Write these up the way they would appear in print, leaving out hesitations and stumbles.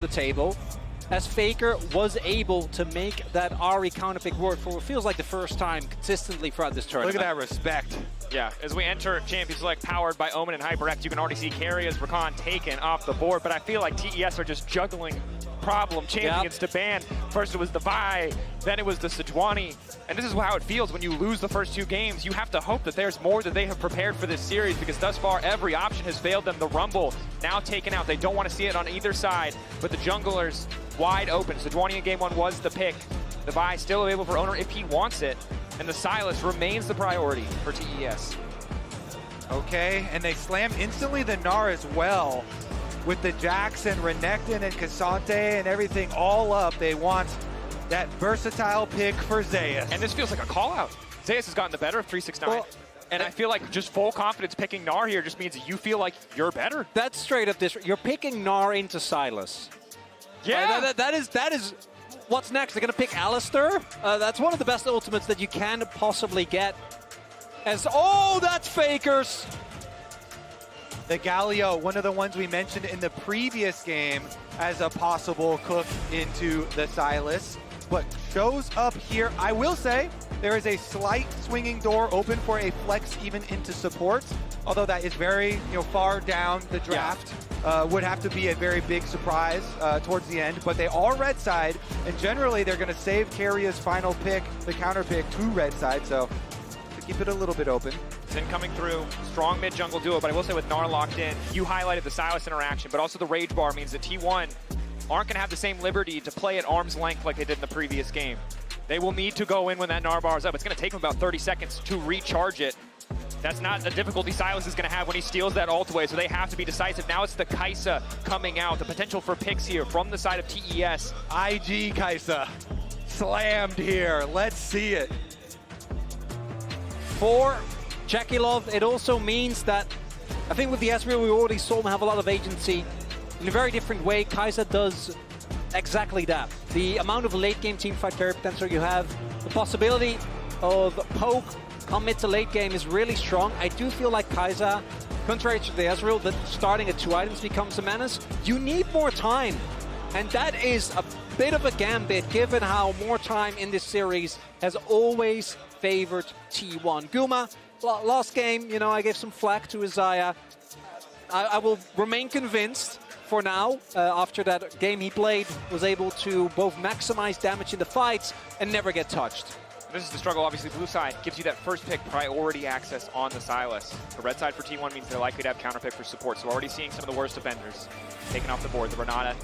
the table, as Faker was able to make that Ahri counterpick work for what feels like the first time consistently throughout this tournament. Look at that respect. Yeah, as we enter Champions League powered by Omen and HyperX, you can already see Keria's Rakan taken off the board, but I feel like TES are just juggling problem champions to ban. First it was the Vi, then it was the Sejuani, and this is how it feels when you lose the first two games. You have to hope that there's more that they have prepared for this series, because thus far every option has failed them. The Rumble now taken out. They don't want to see it on either side, but the junglers wide open. Sejuani in game one was the pick. The Vi still available for Oner if he wants it, and the Sylas remains the priority for TES. Okay, and they slam instantly the Gnar as well. With the Jax and Renekton and Cassante and everything all up, they want that versatile pick for Zeus. And this feels like a call-out. Zeus has gotten the better of 369. Well, and I feel like just full confidence picking Gnar here just means that you feel like you're better. That's straight up this. You're picking Gnar into Sylas. Yeah. Right, that is what's next. They're going to pick Alistar. That's one of the best ultimates that you can possibly get. Oh, that's Faker's. The Galio, one of the ones we mentioned in the previous game as a possible cook into the Sylas, but shows up here. I will say there is a slight swinging door open for a flex even into support, although that is very far down the draft. Yeah. Would have to be a very big surprise towards the end, but they are red side, and generally they're going to save Keria's final pick, the counter pick, to red side, so to keep it a little bit open. Sin coming through, strong mid-jungle duo, but I will say with Gnar locked in, you highlighted the Sylas interaction, but also the Rage Bar means that T1 aren't going to have the same liberty to play at arm's length like they did in the previous game. They will need to go in when that Gnar bar is up. It's going to take them about 30 seconds to recharge it. That's not the difficulty Sylas is going to have when he steals that ult away, so they have to be decisive. Now it's the Kai'Sa coming out, the potential for picks here from the side of TES. IG Kai'Sa slammed here. Let's see it. For Jackie Love, it also means that I think with the Ezreal, we already saw him have a lot of agency in a very different way. Kai'Sa does exactly that. The amount of late game teamfight carry potential you have, the possibility of poke come mid to late game is really strong. I do feel like Kai'Sa, contrary to the Ezreal, that starting at 2 items becomes a menace. You need more time, and that is a bit of a gambit given how more time in this series has always favored T1. Guma, last game, I gave some flack to Isaiah. I will remain convinced for now, after that game he played, was able to both maximize damage in the fights and never get touched. This is the struggle. Obviously, blue side gives you that first pick priority access on the Sylas. The red side for T1 means they're likely to have counter pick for support, so we're already seeing some of the worst defenders taken off the board. The Renata,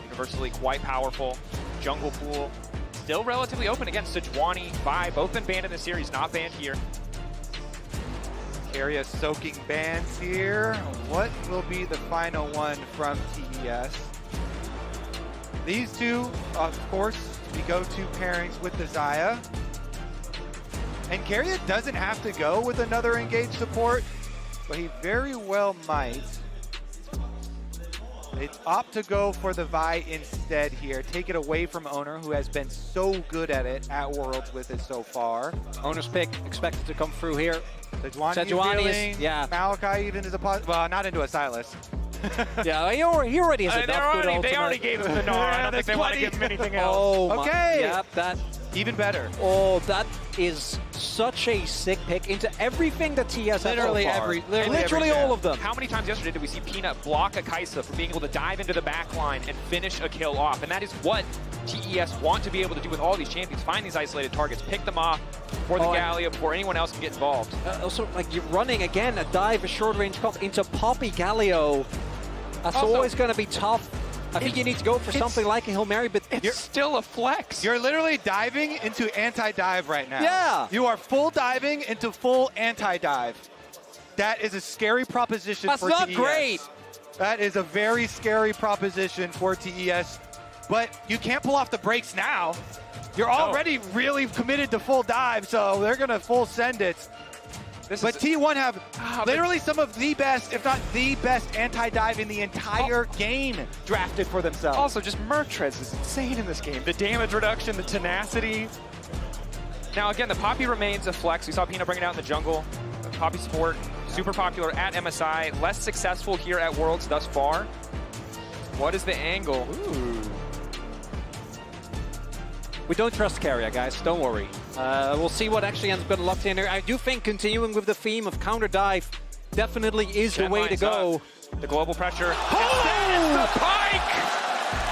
universally quite powerful. Jungle pool, still relatively open against Sejuani, Vi, both been banned in this series, not banned here. Keria soaking bans here. What will be the final one from TES? These two, of course, the go-to pairings with the Xayah. And Keria doesn't have to go with another engaged support, but he very well might. It's opt to go for the Vi instead here. Take it away from Oner, who has been so good at it at Worlds with it so far. Oner's pick expected to come through here. Sejuani is, yeah. Malachi even is a well, not into a Sylas. Yeah, he already has enough good ultimate. They already gave him the Gnar. I don't think they want to give him anything else. Oh, okay. Yep, that even better. Oh, that is such a sick pick into everything that TES has literally so far. literally all of them. How many times yesterday did we see Peanut block a Kai'Sa from being able to dive into the back line and finish a kill off? And that is what TES want to be able to do with all these champions. Find these isolated targets, pick them off for the Galio before anyone else can get involved. Also, like you're running again, a dive, a short range comp into Poppy Galio. That's also always going to be tough. I think you need to go for something like a Hail Mary, but it's still a flex. You're literally diving into anti-dive right now. Yeah. You are full diving into full anti-dive. That is a scary proposition for TES. That's not great. That is a very scary proposition for TES. But you can't pull off the brakes now. You're already really committed to full dive, so they're going to full send it. But T1 have literally some of the best, if not the best, anti-dive in the entire game drafted for themselves. Also, just Mertrez is insane in this game. The damage reduction, the tenacity. Now, again, the Poppy remains a flex. We saw Peanut bring it out in the jungle. Poppy support, super popular at MSI. Less successful here at Worlds thus far. What is the angle? Ooh. We don't trust Keria, guys. Don't worry. We'll see what actually ends up getting locked in here. I do think continuing with the theme of counter dive definitely is the way to go. The global pressure. Oh! The Pike!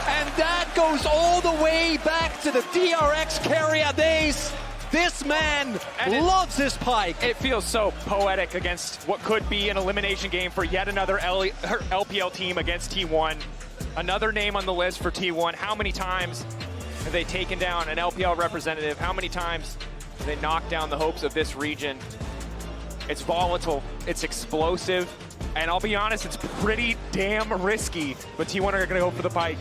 And that goes all the way back to the DRX Keria days. This man loves his Pike. It feels so poetic against what could be an elimination game for yet another LPL team against T1. Another name on the list for T1. How many times have they taken down an LPL representative? How many times have they knocked down the hopes of this region? It's volatile, it's explosive, and I'll be honest, it's pretty damn risky, but T1 are gonna go for the Pike.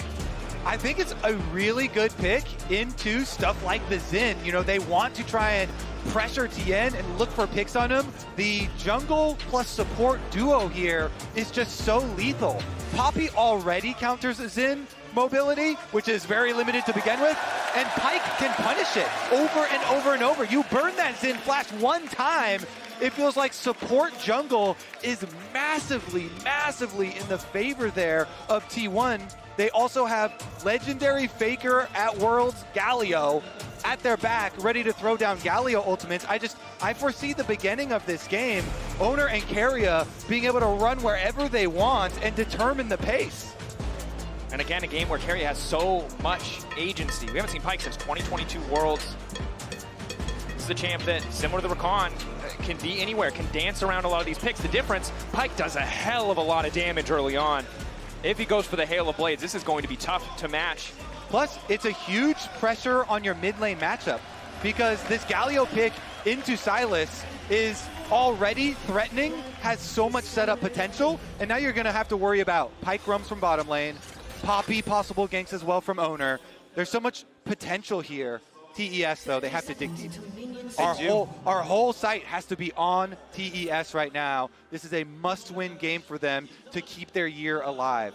I think it's a really good pick into stuff like the Xin. You know, they want to try and pressure TN and look for picks on him. The jungle plus support duo here is just so lethal. Poppy already counters Xin mobility, which is very limited to begin with, and Pike can punish it over and over and over. You burn that Xin flash one time, it feels like support jungle is massively, massively in the favor there of T1. They also have legendary Faker at Worlds, Galio, at their back, ready to throw down Galio ultimates. I foresee the beginning of this game, Oner and Keria being able to run wherever they want and determine the pace. And again, a game where Keria has so much agency. We haven't seen Pike since 2022 Worlds. This is a champ that, similar to the Rakan, can be anywhere, can dance around a lot of these picks. The difference, Pike does a hell of a lot of damage early on. If he goes for the Hail of Blades, this is going to be tough to match. Plus, it's a huge pressure on your mid lane matchup because this Galio pick into Sylas is already threatening, has so much setup potential, and now you're going to have to worry about Pike roams from bottom lane, Poppy possible ganks as well from Oner. There's so much potential here. TES, though, they have to dig deep. Our whole site has to be on TES right now. This is a must-win game for them to keep their year alive.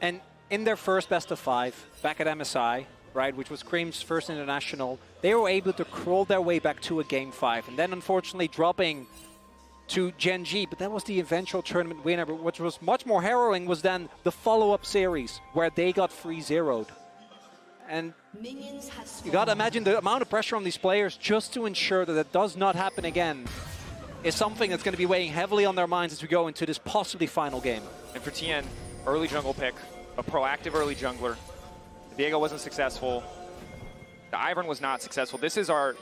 And in their first best of 5, back at MSI, right, which was Cream's first international, they were able to crawl their way back to a Game 5. And then, unfortunately, dropping to Gen G, but that was the eventual tournament winner. But what was much more harrowing was then the follow-up series, where they got 3-0'd. And you got to imagine the amount of pressure on these players just to ensure that it does not happen again is something that's going to be weighing heavily on their minds as we go into this possibly final game. And for TN, early jungle pick, a proactive early jungler. Diego wasn't successful. The Ivern was not successful. This is our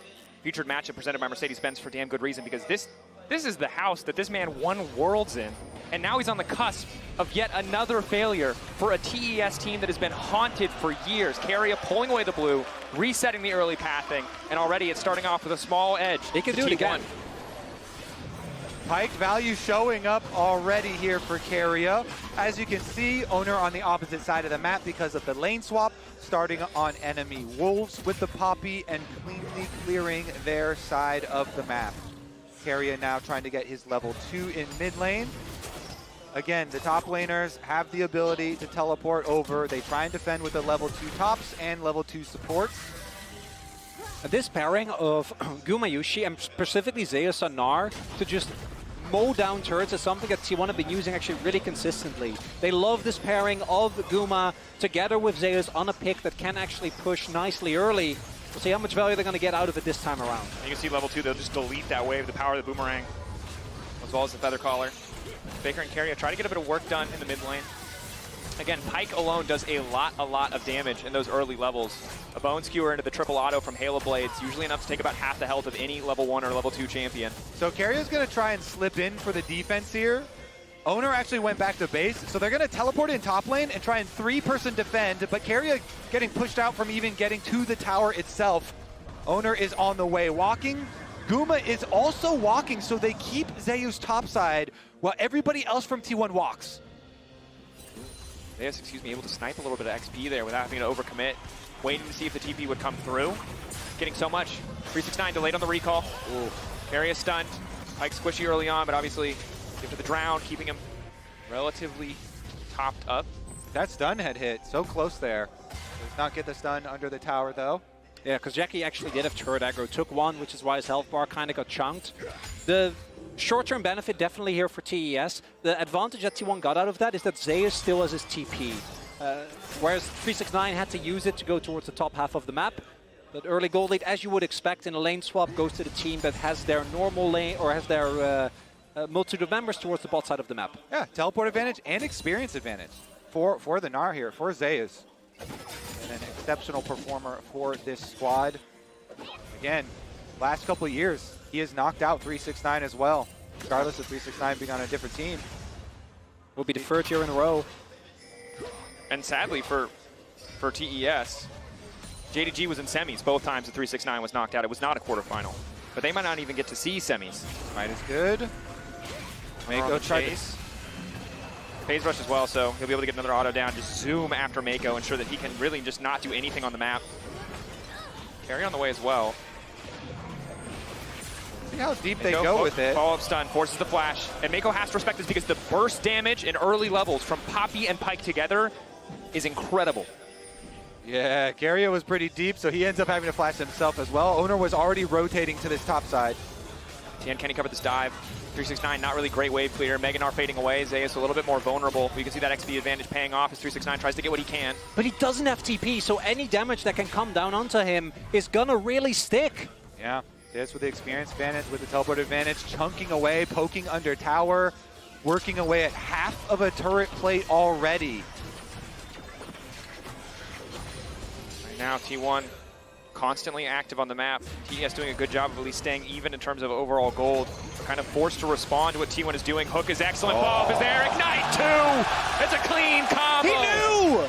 featured matchup presented by Mercedes-Benz for damn good reason, because this is the house that this man won Worlds in. And now he's on the cusp of yet another failure for a TES team that has been haunted for years. Keria pulling away the blue, resetting the early pathing, and already it's starting off with a small edge. He can do it again. Pike value showing up already here for Keria. As you can see, Oner on the opposite side of the map because of the lane swap, starting on enemy Wolves with the Poppy and cleanly clearing their side of the map. Keria now trying to get his level 2 in mid lane. Again, the top laners have the ability to teleport over. They try and defend with the level 2 tops and level 2 supports. This pairing of Gumayusi and specifically Zeus and Gnar to just mow down turrets is something that T1 have been using actually really consistently. They love this pairing of Guma together with Zeus on a pick that can actually push nicely early. We'll see how much value they're going to get out of it this time around. You can see level 2, they'll just delete that wave, the power of the Boomerang, as well as the Feather Collar. Faker and Keria try to get a bit of work done in the mid lane. Again, Pike alone does a lot of damage in those early levels. A Bone Skewer into the triple auto from Halo Blades, usually enough to take about half the health of any level 1 or level 2 champion. So Keria's going to try and slip in for the defense here. Oner actually went back to base, so they're going to teleport in top lane and try and 3-person defend, but Keria getting pushed out from even getting to the tower itself. Oner is on the way walking. Guma is also walking, so they keep Zeus topside while everybody else from T1 walks. Zeus, able to snipe a little bit of XP there without having to overcommit. Waiting to see if the TP would come through. Getting so much. 369 delayed on the recall. Ooh. Keria stunned. Pike squishy early on, but obviously get to the drown, keeping him relatively topped up. That stun had hit so close there. Does not get the stun under the tower though. Yeah, because Jackie actually did have turret aggro, took one, which is why his health bar kind of got chunked. The short-term benefit definitely here for TES. The advantage that T1 got out of that is that Zeus still has his TP. Whereas 369 had to use it to go towards the top half of the map. But early gold lead, as you would expect in a lane swap, goes to the team that has their normal lane or has their multitude of members towards the bot side of the map. Yeah, teleport advantage and experience advantage for the Gnar here, for Zeus. And an exceptional performer for this squad. Again, last couple of years, he has knocked out 369 as well, regardless of 369 being on a different team. Will be the third year in a row. And sadly for TES, JDG was in semis both times the 369 was knocked out. It was not a quarterfinal. But they might not even get to see semis. Might is good. Mako chase. Phase rush as well, so he'll be able to get another auto down. Just zoom after Mako, ensure that he can really just not do anything on the map. Carry on the way as well. See how deep they go with it. Follow-up stun, forces the flash. And Mako has to respect this because the burst damage in early levels from Poppy and Pyke together is incredible. Yeah, Keria was pretty deep, so he ends up having to flash himself as well. Oner was already rotating to this top side. TN, can he cover this dive? 369, not really great wave clear. Meganar fading away. Zeus a little bit more vulnerable. You can see that XP advantage paying off as 369 tries to get what he can. But he doesn't have TP, so any damage that can come down onto him is gonna really stick. Yeah, Zeus with the experience advantage, with the teleport advantage, chunking away, poking under tower, working away at half of a turret plate already. Right now, T1 constantly active on the map. TES doing a good job of at least staying even in terms of overall gold. Kind of forced to respond to what T1 is doing. Hook is excellent. Follow-up is there. Ignite 2! It's a clean combo! He knew!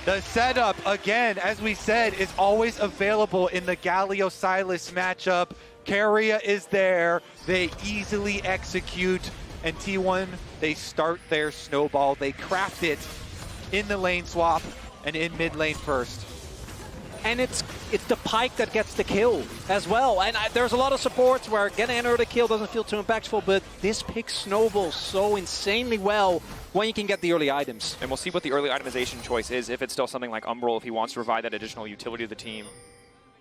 The setup, again, as we said, is always available in the Galio-Sylas matchup. Keria is there. They easily execute. And T1, they start their snowball. They craft it in the lane swap and in mid lane first. And it's the Pyke that gets the kill as well. And there's a lot of supports where getting an early kill doesn't feel too impactful, but this pick snowballs so insanely well when you can get the early items. And we'll see what the early itemization choice is, if it's still something like Umbral, if he wants to provide that additional utility to the team.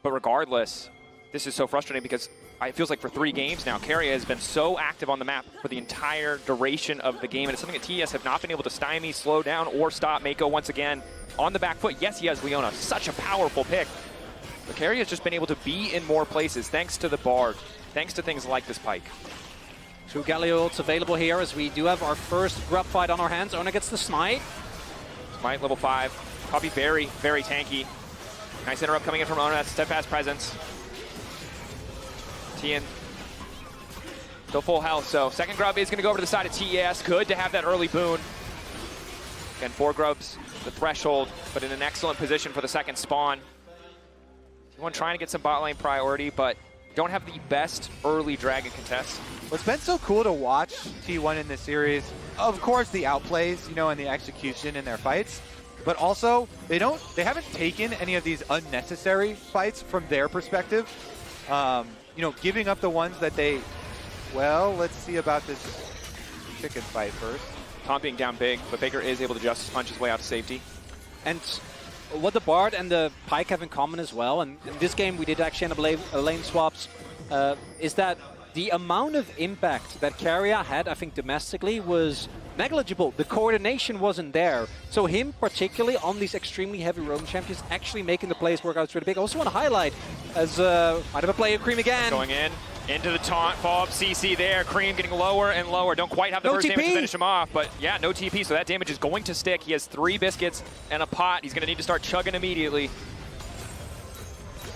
But regardless, this is so frustrating because it feels like for 3 games now, Keria has been so active on the map for the entire duration of the game. And it's something that TES have not been able to stymie, slow down, or stop. Mako once again on the back foot. Yes, he has Leona, such a powerful pick. But Keria has just been able to be in more places thanks to the Bard, thanks to things like this Pyke. 2 Galio ults available here as we do have our first grub fight on our hands. Oner gets the smite. Smite level 5. Poppy very, very tanky. Nice interrupt coming in from Oner. That's steadfast presence. TN still full health, so second grub is going to go over to the side of TES. Good to have that early boon. Again, 4 grubs, the threshold, but in an excellent position for the second spawn. T1 trying to get some bot lane priority, but don't have the best early dragon contest. What's been so cool to watch T1 in this series, of course the outplays, you know, and the execution in their fights, but also they haven't taken any of these unnecessary fights from their perspective. You know, giving up the ones that they, well, let's see about this chicken fight first. Taunt being down big, but Faker is able to just punch his way out to safety. And what the Bard and the Pyke have in common as well, and in this game we did actually end up lane swaps, is that the amount of impact that Keria had, I think, domestically was negligible. The coordination wasn't there. So him, particularly on these extremely heavy roam champions, actually making the plays work out really big. I also want to highlight, as might have a play of Cream again. Going in, into the taunt, follow-up CC there. Cream getting lower and lower. Don't quite have the first damage to finish him off, but yeah, no TP, so that damage is going to stick. He has 3 biscuits and a pot. He's going to need to start chugging immediately.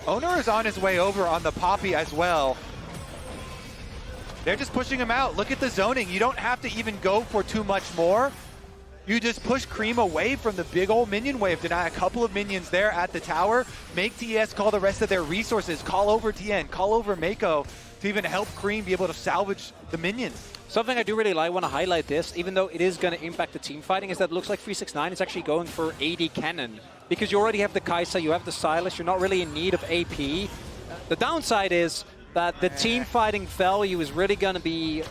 Oner is on his way over on the Poppy as well. They're just pushing him out. Look at the zoning. You don't have to even go for too much more. You just push Cream away from the big old minion wave. Deny a couple of minions there at the tower. Make TES call the rest of their resources. Call over TN, call over Mako to even help Cream be able to salvage the minions. Something I do really like, want to highlight this, even though it is going to impact the team fighting, is that it looks like 369 is actually going for AD cannon. Because you already have the Kai'Sa, you have the Sylas, you're not really in need of AP. The downside is that the team fighting value is really going to be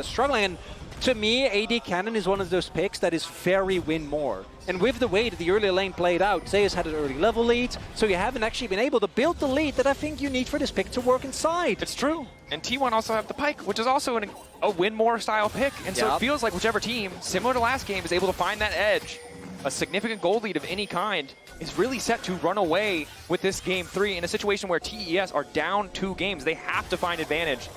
struggling. And To me, AD Cannon is one of those picks that is very win more. And with the way that the early lane played out, Zeus had an early level lead, so you haven't actually been able to build the lead that I think you need for this pick to work inside. It's true. And T1 also have the Pike, which is also a win more style pick. And so it feels like whichever team, similar to last game, is able to find that edge, a significant gold lead of any kind, is really set to run away with this Game 3 in a situation where TES are down 2 games. They have to find advantage.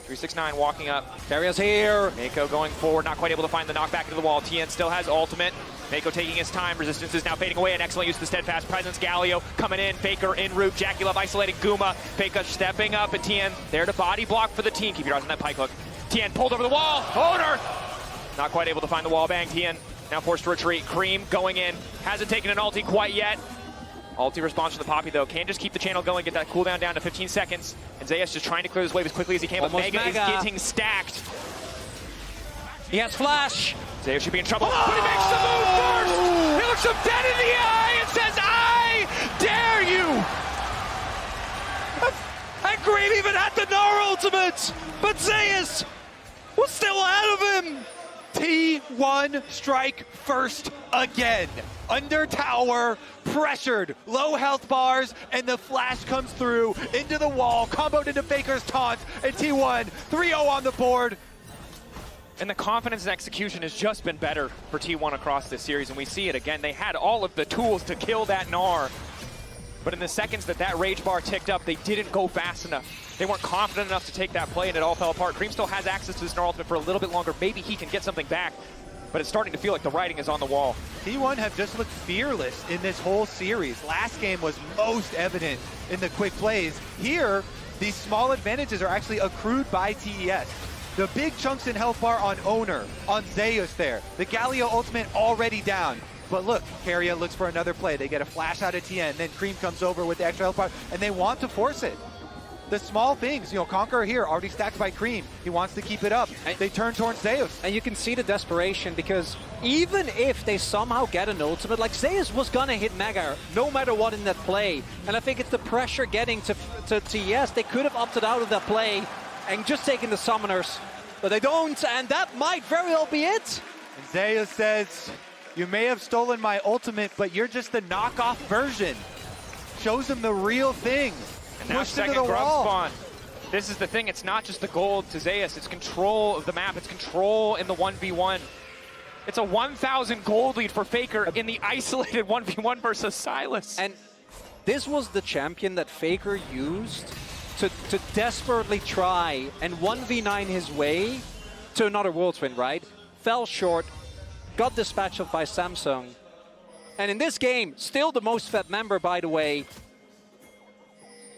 369 walking up. Keria's here. Mako going forward, not quite able to find the knockback into the wall. TN still has ultimate. Mako taking his time. Resistance is now fading away. An excellent use of the steadfast presence. Galio coming in. Faker en route. Jackie Love isolating Guma. Faker stepping up. And TN there to body block for the team. Keep your eyes on that pike hook. TN pulled over the wall. Oner not quite able to find the wall bang. TN now forced to retreat. Cream going in. Hasn't taken an ulti quite yet. Ulti response from the Poppy, though. Can just keep the channel going, get that cooldown down to 15 seconds. And Zeus just trying to clear this wave as quickly as he can, but Mega is getting stacked. He has flash. Zeus should be in trouble, but he makes the move first! He looks him dead in the eye and says, I dare you! And Cream even had the Gnar ultimate, but Zeus was still ahead of him. T1 strike first again. Under tower, pressured, low health bars, and the flash comes through into the wall, comboed into Faker's taunt, and T1 3-0 on the board. And the confidence and execution has just been better for T1 across this series, and we see it again. They had all of the tools to kill that Gnar, but in the seconds that rage bar ticked up, they didn't go fast enough. They weren't confident enough to take that play, and it all fell apart. Cream still has access to this Gnar ultimate for a little bit longer. Maybe he can get something back, but it's starting to feel like the writing is on the wall. T1 have just looked fearless in this whole series. Last game was most evident in the quick plays. Here, these small advantages are actually accrued by TES. The big chunks in health bar on Oner, on Zeus there. The Galio ultimate already down. But look, Keria looks for another play. They get a flash out of TN, then Cream comes over with the extra health bar, and they want to force it. The small things, you know, Conqueror here, already stacked by Cream. He wants to keep it up. They turn towards Zeus. And you can see the desperation, because even if they somehow get an ultimate, like Zeus was gonna hit Mega no matter what in that play. And I think it's the pressure getting to TES. They could have opted out of that play and just taken the summoners, but they don't, and that might very well be it. And Zeus says, you may have stolen my ultimate, but you're just the knockoff version. Shows him the real thing. And now second grub spawn. This is the thing, it's not just the gold to Zeus, it's control of the map, it's control in the 1v1. It's a 1,000 gold lead for Faker in the isolated 1v1 versus Sylas. And this was the champion that Faker used to desperately try and 1v9 his way to another Worlds win, right? Fell short, got dispatched by Samsung. And in this game, still the most fed member, by the way,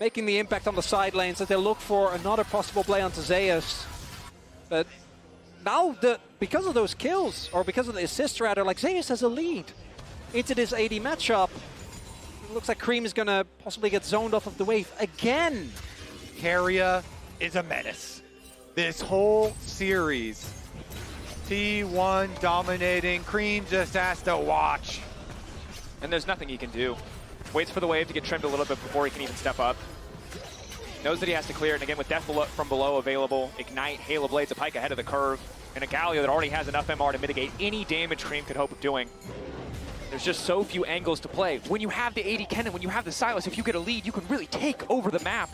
making the impact on the side lanes as they look for another possible play onto Zeus. But now, because of those kills, or because of the assists rather, like Zeus has a lead into this AD matchup. It looks like Cream is gonna possibly get zoned off of the wave again. Keria is a menace. This whole series, T1 dominating, Cream just has to watch. And there's nothing he can do. Waits for the wave to get trimmed a little bit before he can even step up. Knows that he has to clear it, and again with Death from below available, Ignite, Halo Blades, a Pike ahead of the curve, and a Galio that already has enough MR to mitigate any damage Cream could hope of doing. There's just so few angles to play. When you have the AD Cannon, when you have the Sylas, if you get a lead, you can really take over the map.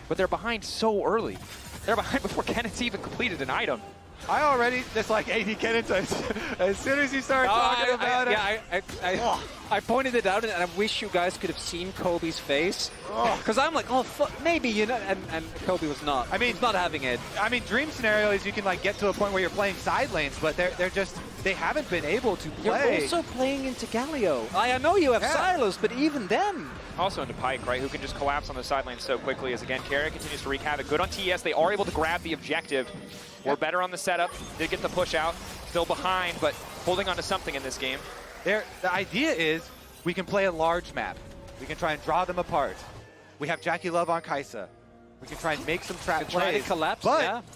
But they're behind so early. They're behind before Cannon's even completed an item. I already dislike AD Cannon as soon as you start talking about it. Yeah, I pointed it out, and I wish you guys could have seen Kobe's face. Because I'm like, oh, maybe, you know, and Kobe was not. I mean, he's not having it. I mean, dream scenario is you can like get to a point where you're playing side lanes, but they haven't been able to play. You're also playing into Galio. I know you have Sylas, but even then. Also into Pike, right, who can just collapse on the side lane so quickly as, again, Keria continues to wreak havoc. Good on TES. They are able to grab the objective. We're better on the setup. Did get the push out. Still behind, but holding on to something in this game. The idea is we can play a large map. We can try and draw them apart. We have Jackie Love on Kai'Sa. We can try and make some trap plays. Try to collapse,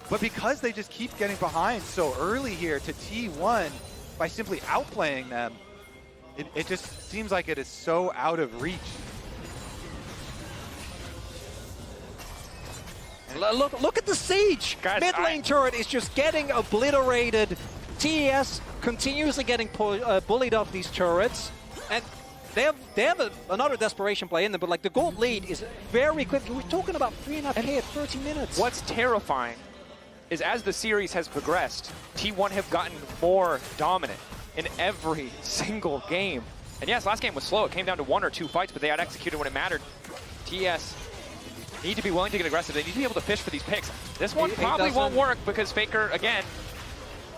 but because they just keep getting behind so early here to T1 by simply outplaying them, it just seems like it is so out of reach. Look at the siege. Guys, Mid lane turret is just getting obliterated. TES continuously getting bullied off these turrets, and they have another desperation play in them. But like the gold lead is very quick. We're talking about 3.5K at 30 minutes. What's terrifying is as the series has progressed, T1 have gotten more dominant in every single game. And yes, last game was slow. It came down to 1 or 2 fights, but they had executed when it mattered. TES need to be willing to get aggressive. They need to be able to fish for these picks. This one probably won't work because Faker, again,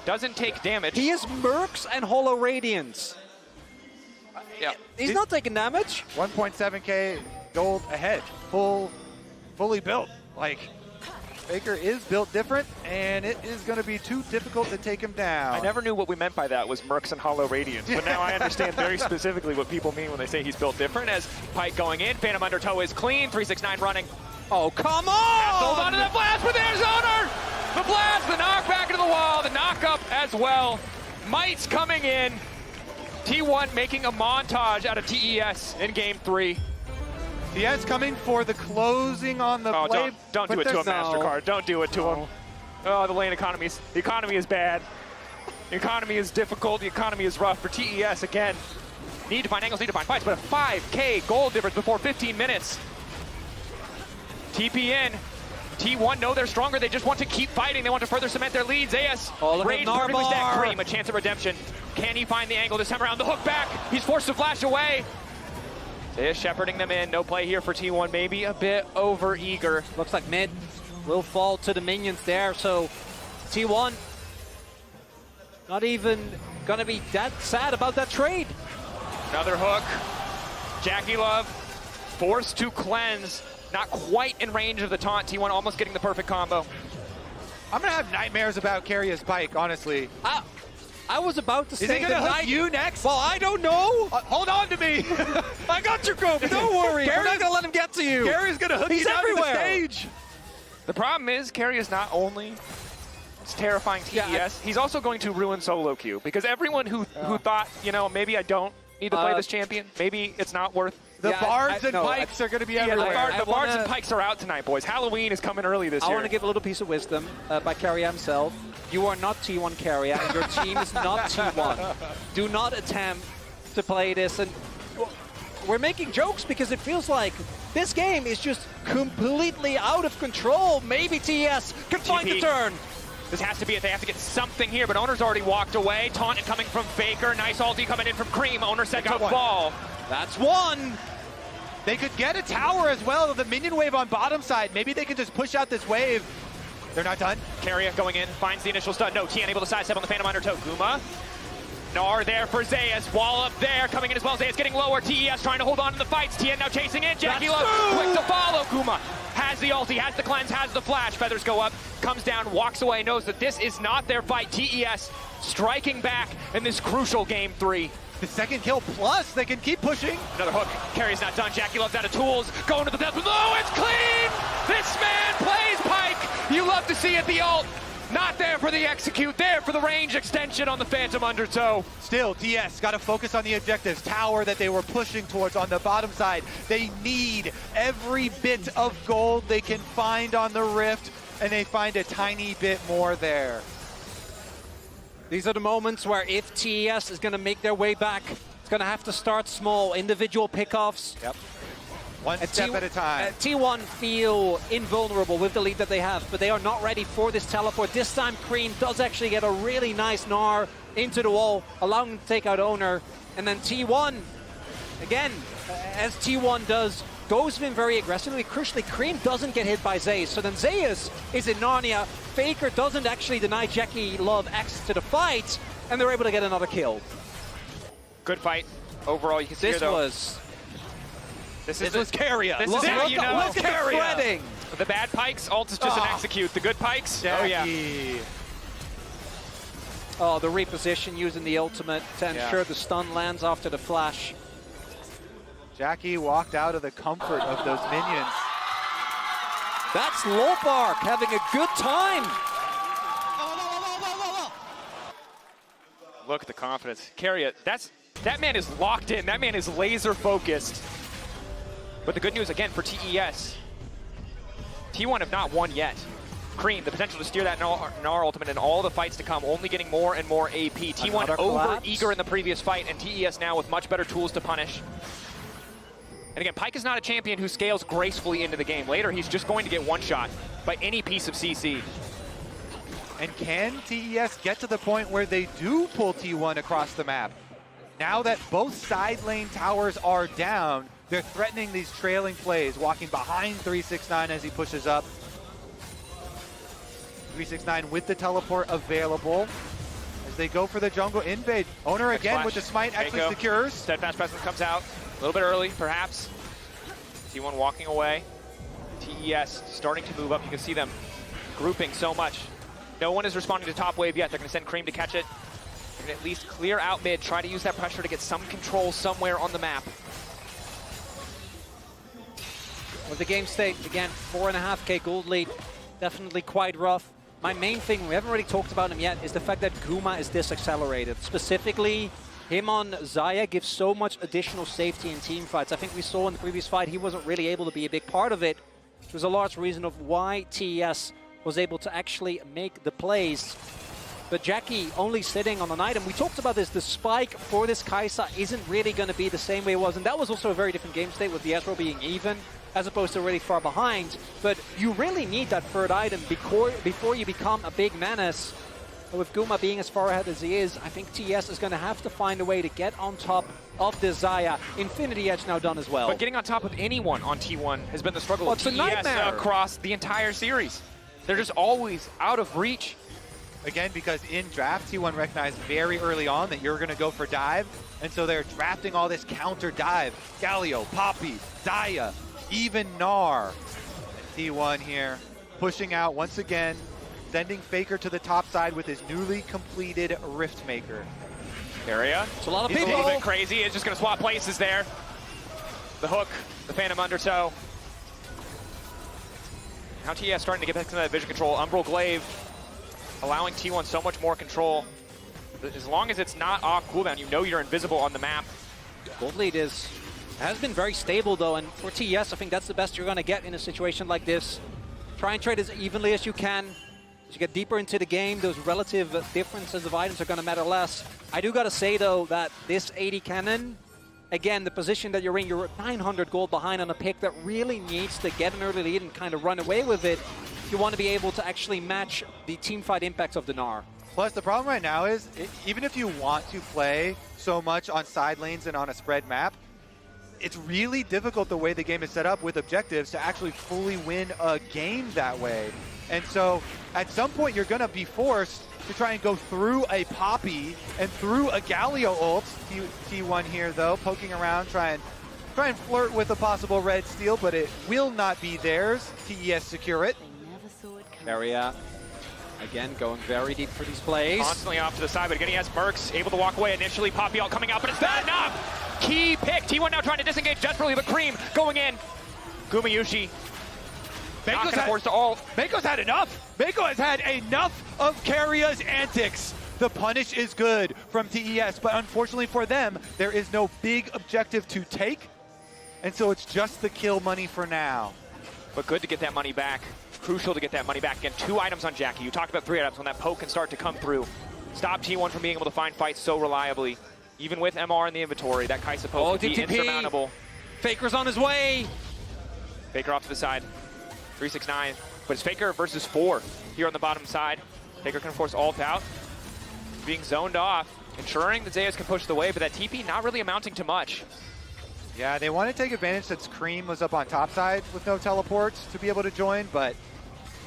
doesn't take damage. He is Mercs and Hollow Radiance. Yeah. He's not taking damage. 1.7K gold ahead, fully built. Like, Faker is built different, and it is going to be too difficult to take him down. I never knew what we meant by that was Mercs and Hollow Radiance, but now I understand very specifically what people mean when they say he's built different. As Pike going in, Phantom Undertow is clean, 369 running. Oh, come on! Hold on to the blast, but there's Oner! The blast, the knock back into the wall, the knock up as well. Might's coming in. T1 making a montage out of TES in Game 3. TES coming for the closing on the blade. Don't do it to him, MasterCard. Don't do it to him. Oh, the lane economy is bad. The economy is difficult. The economy is rough for TES again. Need to find angles, need to find fights, but a 5K gold difference before 15 minutes. TP in. T1 know they're stronger. They just want to keep fighting. They want to further cement their lead. Zeus raised perfectly stacked Cream. A chance of redemption. Can he find the angle this time around? The hook back. He's forced to flash away. Zeus shepherding them in. No play here for T1. Maybe a bit over eager. Looks like mid will fall to the minions there. So T1 not even going to be that sad about that trade. Another hook. Jackie Love forced to cleanse. Not quite in range of the taunt. T1 almost getting the perfect combo. I'm going to have nightmares about Keria's Pike, honestly. I was about to say, is he going to hook you next? Well, I don't know. Hold on to me. I got your Kobe. Don't worry. We're not going to let him get to you. Keria's going to hook you down everywhere. to the stage. The problem is, Keria is not only terrifying TES, he's also going to ruin solo queue. Because everyone who thought, you know, maybe I don't need to play this champion, maybe it's not worth. The bards and pikes are going to be everywhere. The bards and pikes are out tonight, boys. Halloween is coming early this year. I want to give a little piece of wisdom by Keria himself. You are not T1 Keria, and your team is not T1. Do not attempt to play this. And we're making jokes because it feels like this game is just completely out of control. Maybe TES can find the turn. This has to be it. They have to get something here, but Oner's already walked away. Taunt coming from Faker. Nice ulti coming in from Cream. Oner set to fall. That's one. They could get a tower as well. The minion wave on bottom side. Maybe they can just push out this wave. They're not done. Keria going in, finds the initial stun. No, Tien able to sidestep on the Phantom Undertow. Guma. Gnar there for Zeus. Wall up there, coming in as well. Zeus getting lower. TES trying to hold on to the fights. Tien now chasing in. Jackie Love quick to follow. Guma has the ulti, has the cleanse, has the flash. Feathers go up, comes down, walks away, knows that this is not their fight. TES striking back in this crucial Game 3. The second kill plus, they can keep pushing. Another hook. Keria's not done. Jackie Love's out of tools. Going to the depth. No, it's clean! This man plays Pike. You love to see it. The ult. Not there for the execute. There for the range extension on the Phantom Undertow. Still, TS got to focus on the objectives. Tower that they were pushing towards on the bottom side. They need every bit of gold they can find on the Rift, and they find a tiny bit more there. These are the moments where if TES is going to make their way back, it's going to have to start small, individual pickoffs. Yep. One step at a time. T1 feel invulnerable with the lead that they have, but they are not ready for this teleport. This time, Cream does actually get a really nice Gnar into the wall, allowing him to take out Oner. And then T1, again, as T1 does, goes in very aggressively. Crucially, Cream doesn't get hit by Zeus. So then Zeus is in Narnia. Faker doesn't actually deny Jackie Love access to the fight, and they're able to get another kill. Good fight. Overall, you can see This was Keria. This is how you know. Look at the threading. The bad Pikes, ult is just an execute. The good Pikes, Jackie. Oh, the reposition using the ultimate to ensure the stun lands after the flash. Jackie walked out of the comfort of those minions. That's Lopark having a good time. Look at the confidence. Keria, that man is locked in. That man is laser focused. But the good news, again, for TES, T1 have not won yet. Cream, the potential to steer that Gnar ultimate in all the fights to come, only getting more and more AP. T1 over-eager in the previous fight, and TES now with much better tools to punish. And again, Pyke is not a champion who scales gracefully into the game. Later, he's just going to get one-shot by any piece of CC. And can TES get to the point where they do pull T1 across the map? Now that both side lane towers are down, they're threatening these trailing plays, walking behind 369 as he pushes up. 369 with the teleport available as they go for the jungle invade. Oner again with the smite actually secures. Steadfast presence comes out a little bit early, perhaps. T1 walking away. TES starting to move up. You can see them grouping so much. No one is responding to top wave yet. They're going to send Cream to catch it. They're going to at least clear out mid, try to use that pressure to get some control somewhere on the map. With the game state, again, 4.5k gold lead, definitely quite rough. My main thing, we haven't really talked about him yet, is the fact that Guma is disaccelerated. Specifically, him on Xayah gives so much additional safety in team fights. I think we saw in the previous fight he wasn't really able to be a big part of it, which was a large reason of why TES was able to actually make the plays. But Jackie only sitting on an item. We talked about this, the spike for this Kai'Sa isn't really going to be the same way it was, and that was also a very different game state with the Ezreal being even, as opposed to really far behind. But you really need that third item before you become a big menace. But with Guma being as far ahead as he is, I think TES is going to have to find a way to get on top of the Xayah. Infinity Edge now done as well. But getting on top of anyone on T1 has been the struggle of TES across the entire series. They're just always out of reach. Again, because in draft, T1 recognized very early on that you're going to go for dive, and so they're drafting all this counter dive. Galio, Poppy, Xayah, even Gnar. And T1 here pushing out once again, sending Faker to the top side with his newly completed Riftmaker. Keria. It's a lot of He's people. a little bit crazy. He's just going to swap places there. The hook, the Phantom Undertow. Now TES starting to get back to that vision control. Umbral Glaive allowing T1 so much more control. As long as it's not off cooldown, you know you're invisible on the map. Gold lead has been very stable though, and for TES, I think that's the best you're going to get in a situation like this. Try and trade as evenly as you can. As you get deeper into the game, those relative differences of items are going to matter less. I do got to say though that this 80 cannon, again, the position that you're in, you're 900 gold behind on a pick that really needs to get an early lead and kind of run away with it. You want to be able to actually match the teamfight impacts of the Gnar. Plus, the problem right now is, even if you want to play so much on side lanes and on a spread map, it's really difficult the way the game is set up with objectives to actually fully win a game that way. And so, at some point, you're going to be forced to try and go through a Poppy and through a Galio ult. T1 here, though, poking around, try and flirt with a possible red steal, but it will not be theirs. TES secure it. Keria, again, going very deep for these plays. Constantly off to the side, but again, he has Mercs, able to walk away initially. Poppy ult coming out, but it's not enough! Key pick. T1 now trying to disengage desperately, but Cream going in. Gumayusi not going to force the ult. Mako's had enough. Mako has had enough of Keria's antics. The punish is good from TES, but unfortunately for them, there is no big objective to take, and so it's just the kill money for now. But good to get that money back. Crucial to get that money back. Again, 2 items on Jackie. You talked about 3 items when that poke can start to come through. Stop T1 from being able to find fights so reliably. Even with MR in the inventory, that Kai'Sa poke would be insurmountable. Faker's on his way. Faker off to the side. 369. But it's Faker versus 4 here on the bottom side. Faker can force ult out. Being zoned off, ensuring that Zeus can push the wave, but that TP not really amounting to much. Yeah, they want to take advantage since Cream was up on top side with no teleports to be able to join, but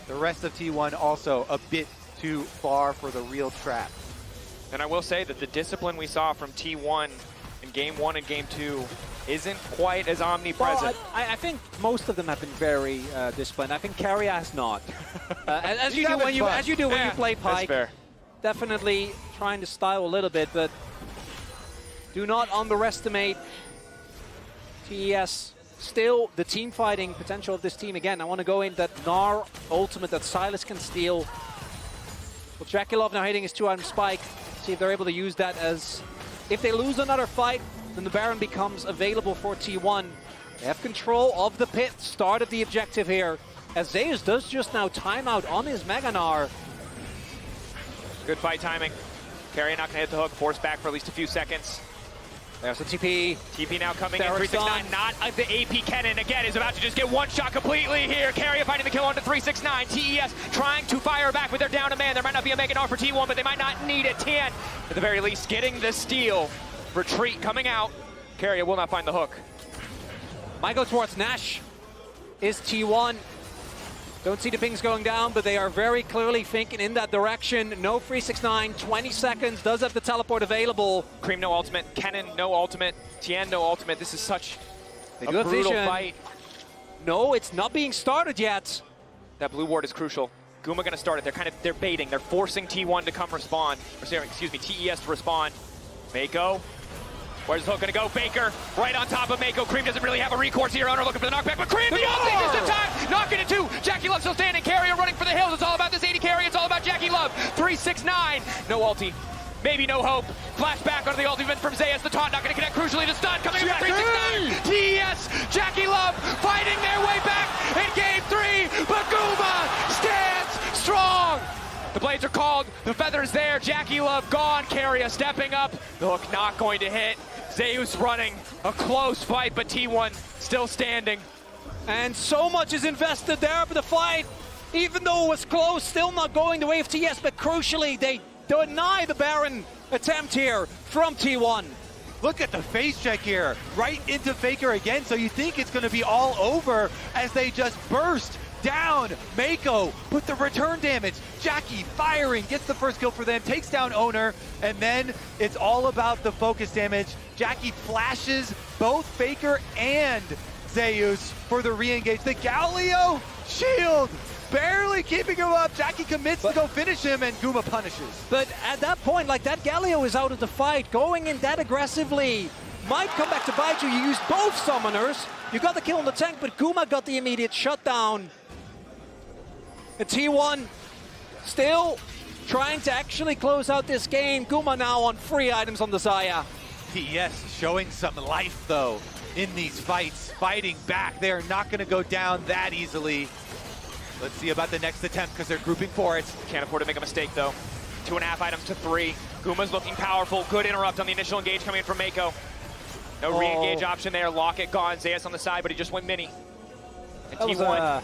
the rest of T1 also a bit too far for the real trap. And I will say that the discipline we saw from T1 in Game 1 and Game 2 isn't quite as omnipresent. Well, I think most of them have been very disciplined. I think Keria has not. As you do when you play Pyke. That's fair. Definitely trying to style a little bit, but do not underestimate TES. Still, the team fighting potential of this team. Again, I want to go in that Gnar ultimate that Sylas can steal. Well, Jakilov now hitting his 2-item spike. See if they're able to use that as... If they lose another fight, then the Baron becomes available for T1. They have control of the pit, start of the objective here. as Zeus does just now timeout on his Meganar. Good fight timing. Keria not gonna hit the hook, force back for at least a few seconds. There's the TP. TP now coming in, Barrett's 369, not the AP Kennen again, is about to just get one shot completely here. Keria finding the kill onto 369. TES trying to fire back, but they're down a man. There might not be a Meganar for T1, but they might not need it. TN, at the very least, getting the steal. Retreat coming out. Keria will not find the hook. Might go towards Nash. Is T1. Don't see the pings going down, but they are very clearly thinking in that direction. No 369, 20 seconds, does have the teleport available. Cream no ultimate, Kennen no ultimate, Tien no ultimate. This is such They a do have brutal vision. fight. No, it's not being started yet. That blue ward is crucial. Guma gonna start it. They're baiting. They're forcing T1 to come respond. Or sorry, excuse me, TES to respond. Mako. Where's the hook gonna go? Faker right on top of Mako. Cream doesn't really have a recourse here. Oner looking for the knockback, but Cream the ulti just in time. Knocking it too. Jackie Love still standing. Keria running for the hills. It's all about this 80 carry. It's all about Jackie Love. 369. No ulti. Maybe no hope. Flashback onto the ultimate from Zeus. The taunt not gonna connect. Crucially, the stun coming in from 369. TES. Jackie Love fighting their way back in game 3. But Guma stands strong. The blades are called. The feather's there. Jackie Love gone. Keria stepping up. The hook not going to hit. Zeus running a close fight, but T1 still standing. And so much is invested there for the fight. Even though it was close, still not going the way of TS, but crucially, they deny the Baron attempt here from T1. Look at the face check here, right into Faker again, so you think it's gonna be all over as they just burst down Mako, but the return damage, Jackie firing, gets the first kill for them, takes down Oner, and then it's all about the focus damage. Jackie flashes both Faker and Zeus for the re-engage. The Galio shield barely keeping him up. Jackie commits to go finish him, and Guma punishes. But at that point, like, that Galio is out of the fight. Going in that aggressively might come back to bite you. You used both summoners. You got the kill on the tank, but Guma got the immediate shutdown. And T1 still trying to actually close out this game. Guma now on free items on the Xayah. TES showing some life, though, in these fights. Fighting back. They're not going to go down that easily. Let's see about the next attempt, because they're grouping for it. Can't afford to make a mistake, though. 2.5 items to 3. Guma's looking powerful. Good interrupt on the initial engage coming in from Mako. No re-engage option there. Locket gone. Zeus on the side, but he just went mini. And That was T1. a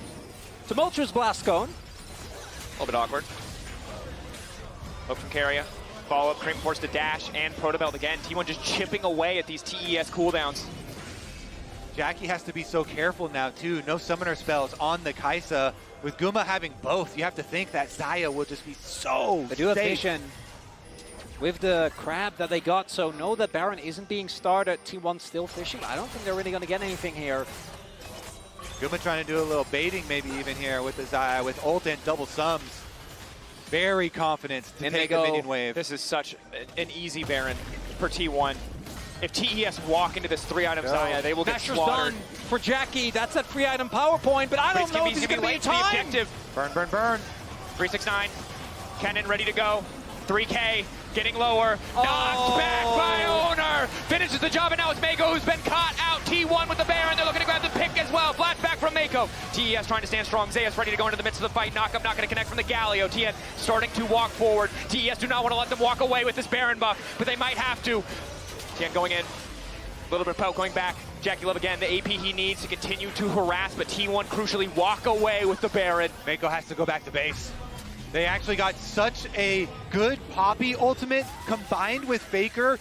tumultuous blast cone. A little bit awkward. Hook from Keria. Follow-up, Cream forced to dash and Protobelt again. T1 just chipping away at these TES cooldowns. Jackie has to be so careful now, too. No summoner spells on the Kaisa. With Guma having both, you have to think that Xayah will just be so They do have safe. vision with the crab that they got, so know that Baron isn't being started. T1 still fishing. I don't think they're really going to get anything here. Guma trying to do a little baiting maybe even here with the Xayah, with ult and double sums. Very confident to And take they the go, minion wave. This is such an easy Baron for T1. If TES walk into this 3-item Xayah, they will get Nasher's slaughtered. done for Jackie. That's that free item power point, but I don't know if he's going to be in late to the time. objective. Burn, burn, burn. 369. Kennen ready to go. 3K getting lower. Knocked back by Oner. Finishes the job, and now it's Mako who's been caught out. T1 with the Baron. They're looking to grab the pick as well. Flashback from Mako. TES trying to stand strong. Zeus ready to go into the midst of the fight. Knockup not going to connect from the Galio. TN starting to walk forward. TES do not want to let them walk away with this Baron buff, but they might have to. TN going in. A little bit of poke going back. Jackie Love again, the AP he needs to continue to harass, but T1 crucially walk away with the Baron. Mako has to go back to base. They actually got such a good Poppy ultimate combined with Faker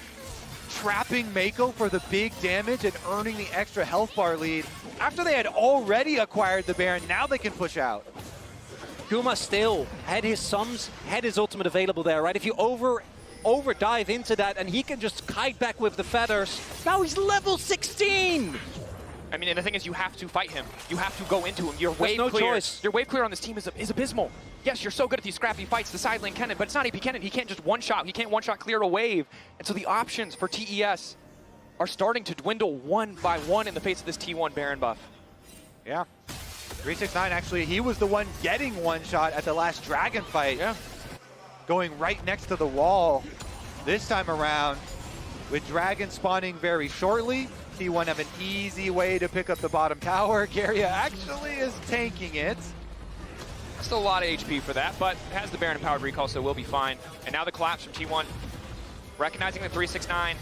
trapping Mako for the big damage and earning the extra health bar lead. After they had already acquired the Baron, now they can push out. Guma still had his sums, had his ultimate available there, right? If you over dive into that and he can just kite back with the feathers. Now he's level 16! I mean, and the thing is, you have to fight him. You have to go into him. Your wave no clear. choice. Your wave clear on this team is abysmal. Yes, you're so good at these scrappy fights, the side lane Kennen, but it's not AP Kennen. He can't just one-shot. He can't one-shot clear a wave. And so the options for TES are starting to dwindle one by one in the face of this T1 Baron buff. Yeah. 369, actually, he was the one getting one shot at the last Dragon fight. Yeah. Going right next to the wall this time around. With Dragon spawning very shortly, T1 have an easy way to pick up the bottom tower. Keria actually is tanking it. Still a lot of HP for that, but has the Baron empowered recall, so we'll be fine. And now the collapse from T1. Recognizing the 369.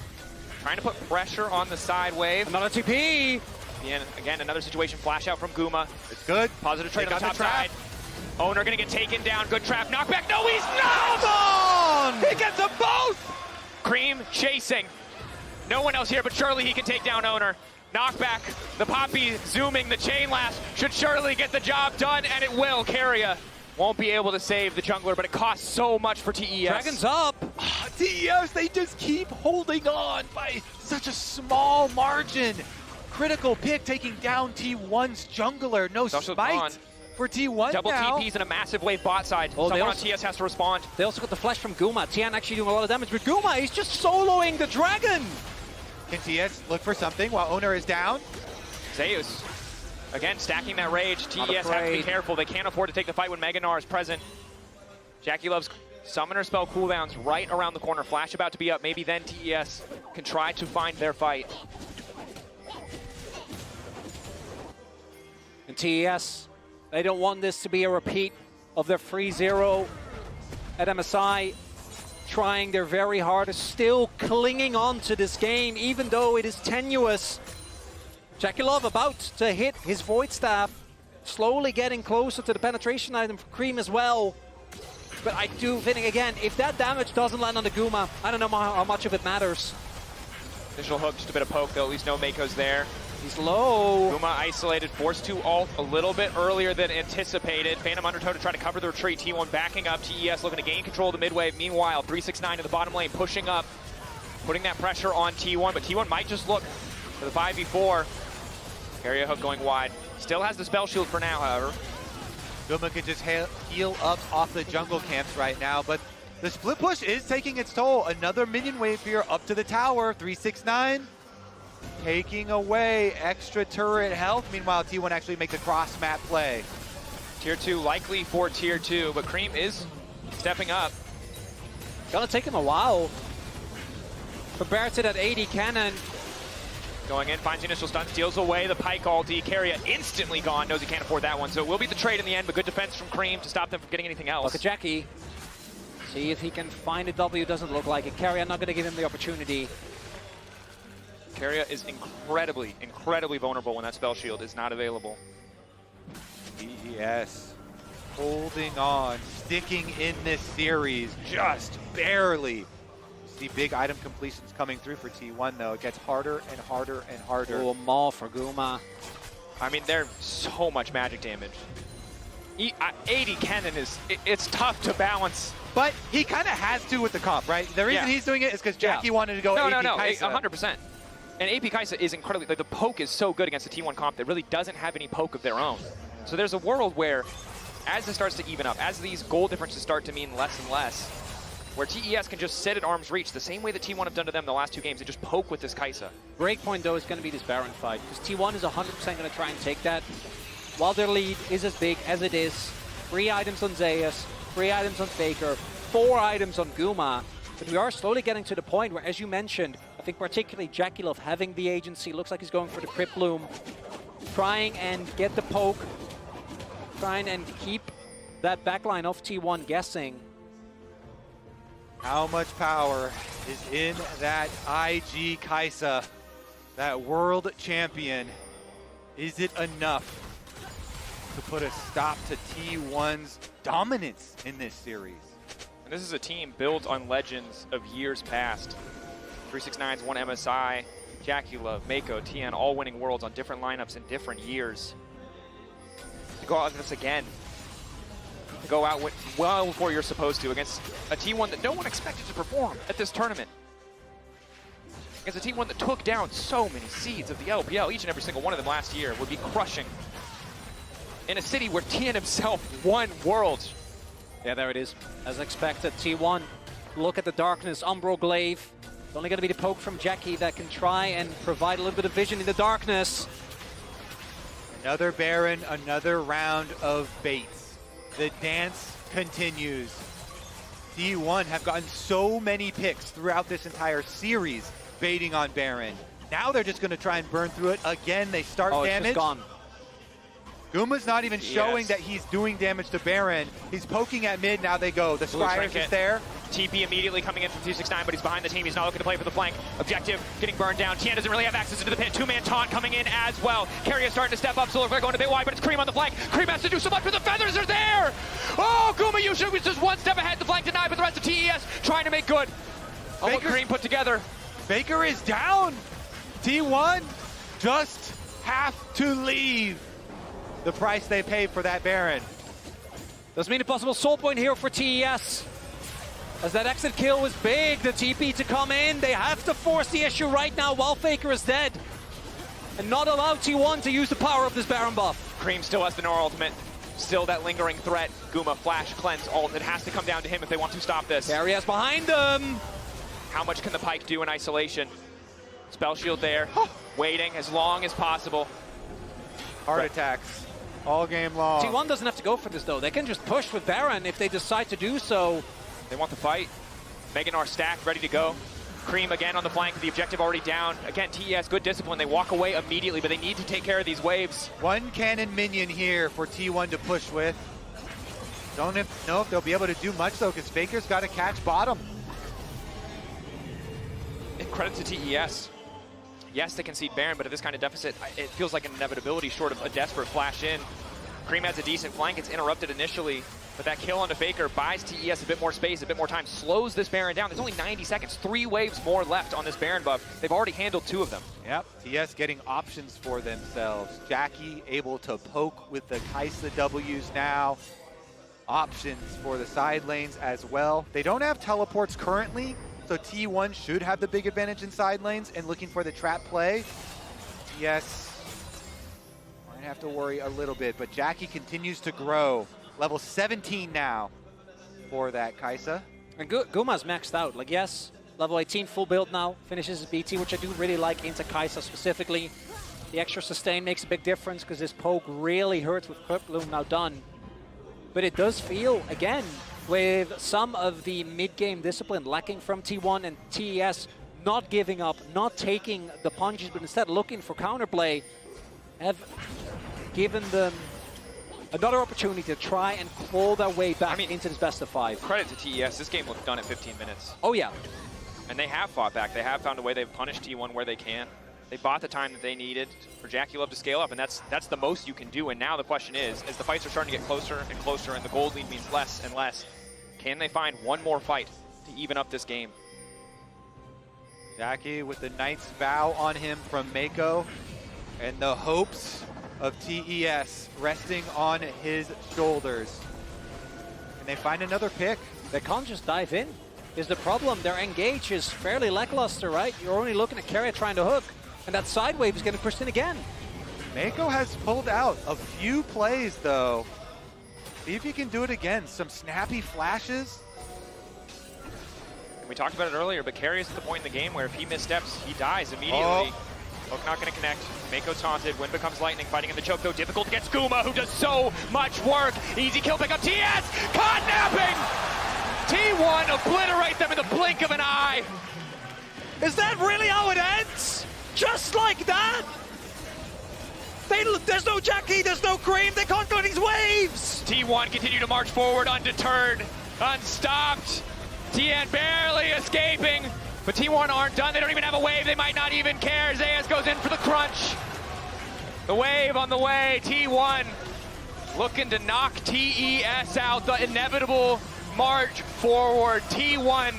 Trying to put pressure on the side wave. Another TP! And again, another situation. Flash out from Guma. It's good. Positive trade They on the got top the trap. side. Oner gonna get taken down. Good trap. Knockback. No, he's not! On! He gets them both! Cream chasing. No one else here, but surely he can take down Oner. Knockback. The Poppy zooming the chain last. Should surely get the job done, and it will. Keria won't be able to save the jungler, but it costs so much for TES. Dragon's up! TES, they just keep holding on by such a small margin. Critical pick taking down T1's jungler. No Special spite gone. for T1 Double now. TPs and a massive wave bot side. Oh, Someone on TS has to respond. They also got the flash from Guma. Tian actually doing a lot of damage, but Guma, he's just soloing the dragon! Can TS look for something while Oner is down? Zeus, again, stacking that rage. TES have to be afraid. careful. They can't afford to take the fight when Meganar is present. Jackie Love's summoner spell cooldowns right around the corner. Flash about to be up. Maybe then TES can try to find their fight. And TES, they don't want this to be a repeat of their 3-0 at MSI. Trying their very hardest, still clinging on to this game, even though it is tenuous. Jackie Love about to hit his Void Staff, slowly getting closer to the penetration item for Cream as well. But I do think, again, if that damage doesn't land on the Guma, I don't know how much of it matters. Initial hook, just a bit of poke, though. At least no Mako's there. He's low. Guma isolated, forced to ult a little bit earlier than anticipated. Phantom Undertow to try to cover the retreat. T1 backing up. TES looking to gain control of the mid wave. Meanwhile, 369 in the bottom lane, pushing up, putting that pressure on T1. But T1 might just look for the 5v4. Area hook going wide. Still has the spell shield for now, however. Guma can just heal up off the jungle camps right now, but the split push is taking its toll. Another minion wave here up to the tower. 369 taking away extra turret health. Meanwhile, T1 actually makes a cross map play. Tier 2 likely for Tier 2, but Cream is stepping up. Gonna take him a while. For Barrett at 80 cannon. Going in, finds the initial stun, steals away the Pike ulti. Keria instantly gone, knows he can't afford that one. So it will be the trade in the end, but good defense from Cream to stop them from getting anything else. Look at Jackie. See if he can find a W. Doesn't look like it. Keria not gonna give him the opportunity. Keria is incredibly, incredibly vulnerable when that spell shield is not available. TES holding on, sticking in this series, just barely. See big item completions coming through for T1 though. It gets harder and harder and harder. Oh, Maul for Guma. I mean, they're so much magic damage. 80 cannon is, it's tough to balance. But he kind of has to with the comp, right? The reason he's doing it is because Jackie wanted to go AP Kaisa. 100%. And AP Kaisa is incredibly, like the poke is so good against the T1 comp that really doesn't have any poke of their own. So there's a world where, as it starts to even up, as these goal differences start to mean less and less, where TES can just sit at arm's reach, the same way that T1 have done to them the last two games, they just poke with this Kaisa. Breakpoint though is going to be this Baron fight, because T1 is 100% going to try and take that. While their lead is as big as it is, 3 items on Zeus, 3 items on Faker, 4 items on Guma, but we are slowly getting to the point where, as you mentioned, I think particularly Jackie Love having the agency, looks like he's going for the Crypt Bloom, trying and get the poke, trying and keep that backline of T1 guessing. How much power is in that IG Kaisa, that world champion? Is it enough to put a stop to T1's dominance in this series? And this is a team built on legends of years past. 369's won MSI, Jackie Love, Mako, Tian, all winning worlds on different lineups in different years. To go out with this again, to go out with, well before you're supposed to, against a T1 that no one expected to perform at this tournament. Against a T1 that took down so many seeds of the LPL, each and every single one of them last year, would be crushing. In a city where Tian himself won worlds. Yeah, there it is. As expected, T1, look at the darkness, Umbro Glaive. It's only going to be the poke from Jackie that can try and provide a little bit of vision in the darkness. Another Baron, another round of baits. The dance continues. T1 have gotten so many picks throughout this entire series baiting on Baron. Now they're just going to try and burn through it again. They start damage. It's just gone. Guma's not even showing that he's doing damage to Baron. He's poking at mid, now they go. The Scryers is there. TP immediately coming in from 269, but he's behind the team. He's not looking to play for the flank. Objective getting burned down. Tien doesn't really have access into the pit. Two-man taunt coming in as well. Keria starting to step up. Solar Flare going a bit wide, but it's Cream on the flank. Cream has to do so much, but the feathers are there! Oh, Gumayusi was just one step ahead. The flank denied, but the rest of TES trying to make good. Oh, what Cream put together. Faker is down. T1 just have to leave. The price they paid for that Baron. Does mean a possible soul point here for TES. As that exit kill was big, the TP to come in. They have to force the issue right now while Faker is dead. And not allow T1 to use the power of this Baron buff. Cream still has the Nora ultimate. Still that lingering threat. Guma, flash, cleanse, ult. It has to come down to him if they want to stop this. Keria's behind them. How much can the Pyke do in isolation? Spell shield there. Waiting as long as possible. Heart attacks. All game long. T1 doesn't have to go for this though. They can just push with Baron if they decide to do so. They want the fight. Meganar stacked, ready to go. Cream again on the flank, the objective already down. Again, TES, good discipline. They walk away immediately, but they need to take care of these waves. One cannon minion here for T1 to push with. Don't know if they'll be able to do much though, because Faker's got to catch bottom. And credit to TES. Yes, they concede Baron, but at this kind of deficit, it feels like an inevitability short of a desperate flash in. Cream has a decent flank. It's interrupted initially, but that kill onto Faker buys TES a bit more space, a bit more time, slows this Baron down. There's only 90 seconds, 3 waves more left on this Baron buff. They've already handled 2 of them. Yep, TES getting options for themselves. Jackie able to poke with the Kai'Sa W's now. Options for the side lanes as well. They don't have teleports currently, so T1 should have the big advantage in side lanes and looking for the trap play. TES might have to worry a little bit, but Jackie continues to grow. Level 17 now for that Kai'Sa. And Guma's maxed out. Like, yes, level 18 full build now. Finishes his BT, which I do really like into Kai'Sa specifically. The extra sustain makes a big difference because this poke really hurts with Clip Bloom now done. But it does feel, again, with some of the mid-game discipline lacking from T1 and TES not giving up, not taking the punches, but instead looking for counterplay, have given them another opportunity to try and claw their way back into this best of 5. Credit to TES, this game looked done at 15 minutes. Oh yeah. And they have fought back. They have found a way. They've punished T1 where they can. They bought the time that they needed for Jackie Love to scale up, and that's the most you can do. And now the question is, as the fights are starting to get closer and closer, and the gold lead means less and less, can they find one more fight to even up this game? Jackie with the Knight's Vow on him from Mako, and the hopes of TES resting on his shoulders. Can they find another pick? They can't just dive in. Is the problem. Their engage is fairly lackluster, right? You're only looking at Keria trying to hook, and that side wave is getting pushed in again. Mako has pulled out a few plays though. See if he can do it again. Some snappy flashes. We talked about it earlier, but Keria's at the point in the game where if he missteps, he dies immediately. Hook not going to connect. Mako taunted. Wind becomes lightning. Fighting in the choke, though. Difficult against Guma, who does so much work. Easy kill pick up. TES! Caught napping! T1 obliterate them in the blink of an eye. Is that really how it ends? Just like that? There's no Jackie, there's no Cream, they can't go these waves! T1 continue to march forward undeterred, unstopped. Tien barely escaping, but T1 aren't done. They don't even have a wave, they might not even care. Zeus goes in for the crunch. The wave on the way, T1 looking to knock TES out, the inevitable march forward. T1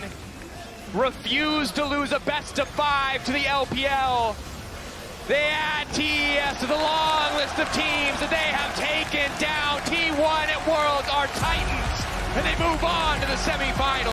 refused to lose a best of 5 to the LPL. They add TES to the long list of teams that they have taken down. T1 at Worlds are Titans, and they move on to the semifinals.